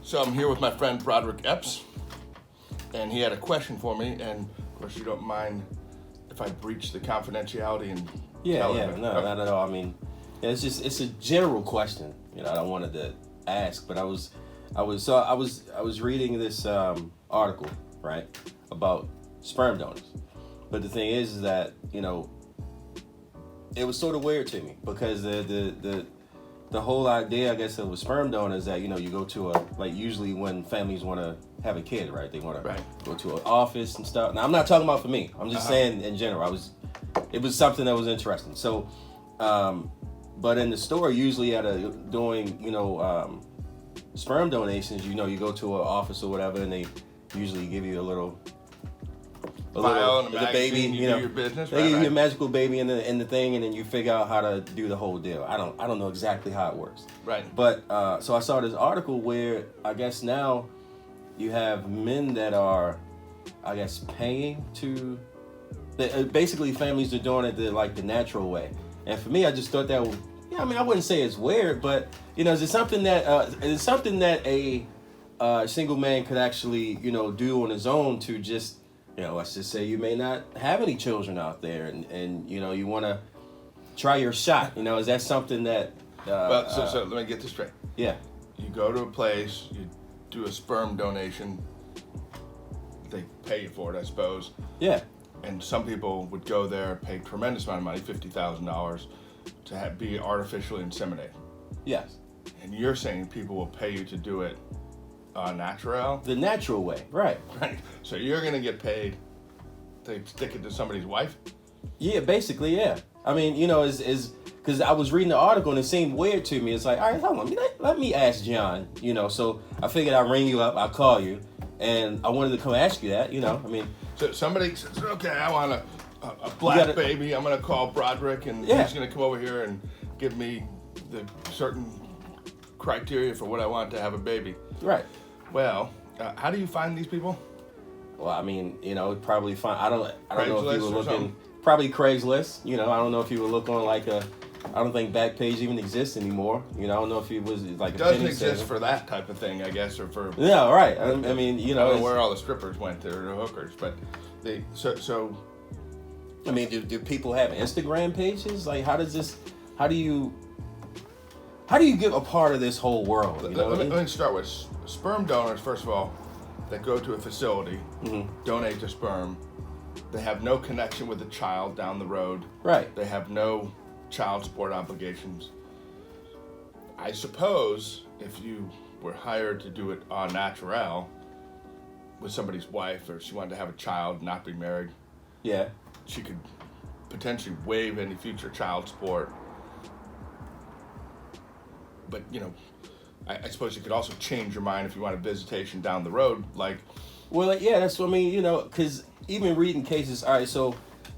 So I'm here with my friend Broderick Epps, and he had a question for me, and of course you don't mind if I breach the confidentiality and tell him. No, not at all. I mean, it's a general question, that I wanted to ask, but I was reading this article, right, about sperm donors. But the thing is that, it was sort of weird to me because the whole idea, I guess, of a sperm donor is that, you go to usually when families want to have a kid, right? They want to go to an office and stuff. Now, I'm not talking about for me. I'm just saying in general. It was something that was interesting. So, but in the store, usually doing sperm donations, you go to an office or whatever, and they usually give you a little file and a baby, you do your business. They give you a magical baby in the thing, and then you figure out how to do the whole deal. I don't know exactly how it works. Right. But so I saw this article where I guess now you have men that are, I guess, paying to. Basically, families are doing it the natural way, and for me, I just thought that. I wouldn't say it's weird, but is it something that a single man could actually do on his own to just. Let's just say you may not have any children out there, and you want to try your shot. Is that something that? So let me get this straight. Yeah. You go to a place, you do a sperm donation. They pay you for it, I suppose. Yeah. And some people would go there, pay a tremendous amount of money, $50,000, to be artificially inseminated. Yes. And you're saying people will pay you to do it natural? The natural way, right. Right. So you're going to get paid to stick it to somebody's wife? Yeah, basically, yeah. I mean, is because I was reading the article and it seemed weird to me. It's like, all right, hold on, let me ask John, so I figured I'd ring you up, I'll call you, and I wanted to come ask you that, So somebody says, okay, I want a black baby, I'm going to call Broderick, and he's going to come over here and give me the certain criteria for what I want to have a baby. Right. Well, how do you find these people? Well, probably find. I don't know if you were looking. Probably Craigslist. I don't know if you were looking on I don't think Backpage even exists anymore. I don't know if it was like. It doesn't exist for that type of thing, I guess, or for. Yeah, right. I mean, I don't know where all the strippers went to, or the hookers, but so. I mean, do people have Instagram pages? Like, how do you get a part of this whole world? Let me start with sperm donors, first of all, that go to a facility, donate their sperm. They have no connection with the child down the road. Right. They have no child support obligations. I suppose if you were hired to do it en natural with somebody's wife, or she wanted to have a child, not be married, yeah, she could potentially waive any future child support. But, I suppose you could also change your mind if you want a visitation down the road, Well, yeah, that's what I mean, because even reading cases, all right, so,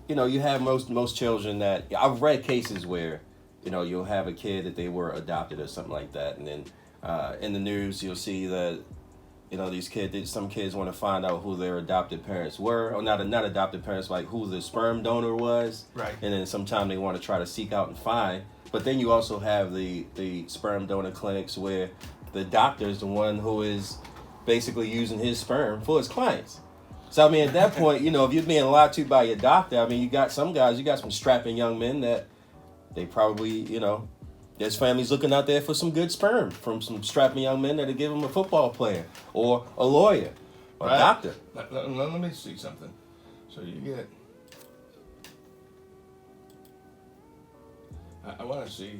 you have most children that, I've read cases where, you'll have a kid that they were adopted or something like that, and then in the news you'll see that, some kids want to find out who their adopted parents were, or not adopted parents, like who the sperm donor was, right? And then sometime they want to try to seek out and find. But then you also have the sperm donor clinics where the doctor is the one who is basically using his sperm for his clients. So, I mean, at that point, if you're being lied to by your doctor, I mean, you got some strapping young men that they probably, there's families looking out there for some good sperm from some strapping young men that'll give them a football player or a lawyer or a doctor. Let me see something. So you get... I want to see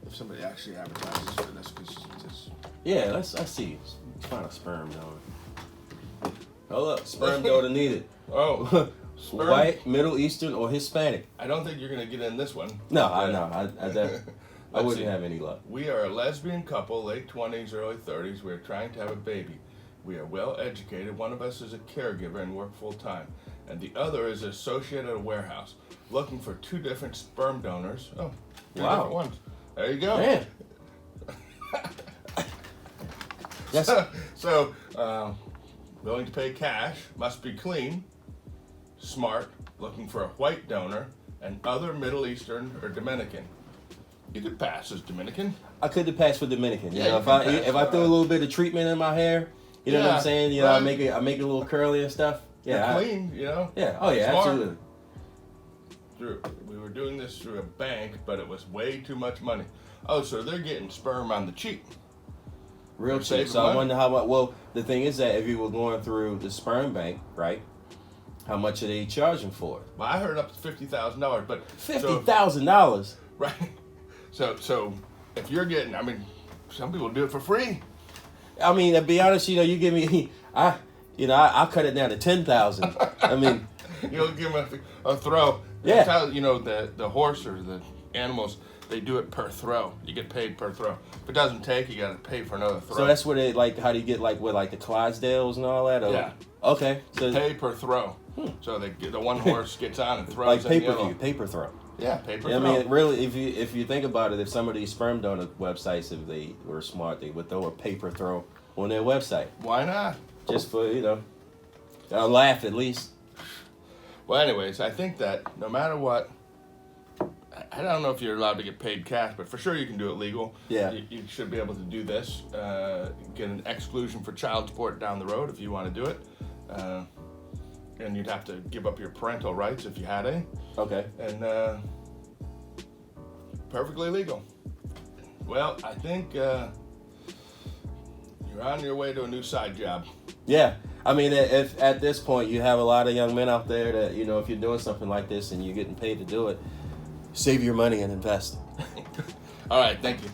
if somebody actually advertises for this, because yeah, I see. Let's find a sperm donor. Hold up, sperm donor needed. Oh, sperm. White, Middle Eastern, or Hispanic. I don't think you're going to get in this one. No, I know. I wouldn't have any luck. We are a lesbian couple, late 20s, early 30s. We are trying to have a baby. We are well educated. One of us is a caregiver and work full time, and the other is an associate at a warehouse. Looking for 2 different sperm donors. Oh, 2 different ones. There you go. Man. So, willing to pay cash, must be clean, smart, looking for a white donor, and other Middle Eastern or Dominican. You could pass as Dominican. I could pass for Dominican. Yeah, You know, you can pass, if I throw a little bit of treatment in my hair, you know what Yeah, I'm saying? You know, right. I make it a little curly and stuff. Yeah, You're clean, you know. yeah. Oh yeah, Smart. absolutely. We were doing this through a bank, but it was way too much money. Oh, so they're getting sperm on the cheap. Real They're cheap. saving So I money. wonder how much. Well, the thing is that if you were going through the sperm bank, right? How much are they charging for it? Well, I heard up to $50,000, but $50,000. right. So if you're getting, I mean, some people do it for free. I mean, to be honest, you know, you give me, I cut it down to 10,000. I mean, You'll give them a throw. Yeah. That's how, you know, the horse or the animals, they do it per throw. You get paid per throw. If it doesn't take, you got to pay for another throw. so that's what it like. How do you get like with like the Clydesdales and all that? Or, Yeah. Okay. So Pay per throw. So the one horse gets on and throws. like in the pay-per-view, other. pay-per-throw. Yeah, pay per Yeah, I throw. mean, really, if you think about it, if some of these sperm donor websites, if they were smart, they would throw a pay-per-throw on their website Why not? just for a laugh at least. Well, anyways, I think that no matter what, I don't know if you're allowed to get paid cash, but for sure you can do it legal. Yeah. You should be able to do this. Get an exclusion for child support down the road if you want to do it. And you'd have to give up your parental rights if you had any. Okay. And perfectly legal. Well, I think you're on your way to a new side job. Yeah. I mean, if at this point you have a lot of young men out there that, if you're doing something like this and you're getting paid to do it, save your money and invest. All right, thank you.